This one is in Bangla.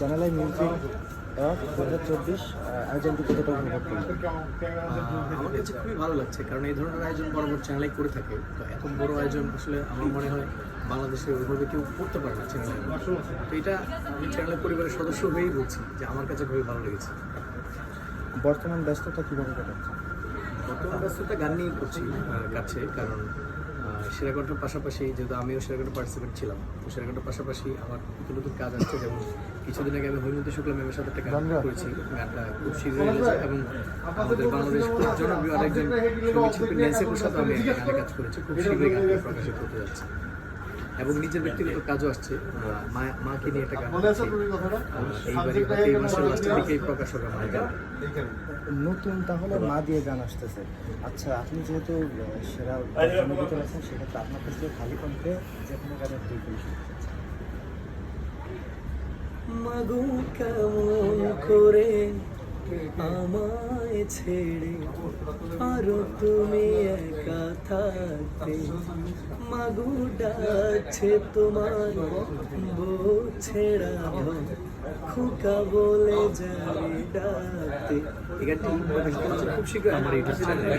চ্যানেলে মিউজিক অ্যাওয়ার্ড 2024 আয়োজনটি কতটা অনুভব করলেন? আমার কাছে খুবই ভালো লাগছে, কারণ এই ধরনের আয়োজন বরাবর চ্যানেলেই করে থাকে। তো এত বড় আয়োজন আসলে আমার মনে হয় বাংলাদেশে ওইভাবে কেউ করতে পারে না চ্যানেলে। তো এটা আমি চ্যানেলের পরিবারের সদস্য হয়েই বলছি যে আমার কাছে খুবই ভালো লেগেছে। বর্তমান ব্যস্ততা কীভাবে কাটাচ্ছে? বর্তমান ব্যস্ততা গান নিয়েই করছি কাছে, কারণ সেরাকণ্ঠের পাশাপাশি যেহেতু আমিও সেরাকণ্ঠে পার্টিসিপেট ছিলাম, তো সেরাকণ্ঠের পাশাপাশি আমার নতুন নতুন কাজ আসছে। যেমন কিছুদিন আগে আমি হৈমন্তী শুক্লা ম্যামের সাথে একটা গান করেছি, গানটা খুব শীঘ্রই রিলিজ, এবং আমাদের বাংলাদেশ খুব জনপ্রিয় আরেকজন সঙ্গীত শিল্পী ন্যান্সির সাথে আমি গানে কাজ করেছি। খুব শীঘ্রই গানটা প্রকাশিত হতে যাচ্ছে, এবং নিজের ব্যক্তিগত কাজও আসছে। মাকে নিয়ে একটা গান আছে, এই মাসের লাস্টের দিকেই প্রকাশ হবে মায়ের গান। নতুন তাহলে মা দিয়ে গান আসতেছে। আচ্ছা, আপনি যেহেতু সেরা জনগীত আছেন, সেক্ষেত্রে আপনার কাছে খালি কণ্ঠে যে কোনো গানের দুই কলি শুনতে চাচ্ছেন। মাগো কেমন করে আমায় ছেড়ে আরো তুমি একা থাকতে, মাগো ডাকছে তোমার বউ ছেড়া ধন, খোকা বলে যাবে ডাকতে। এই গানটি খুব শীঘ্রই আমার ইউটিউব চ্যানেলে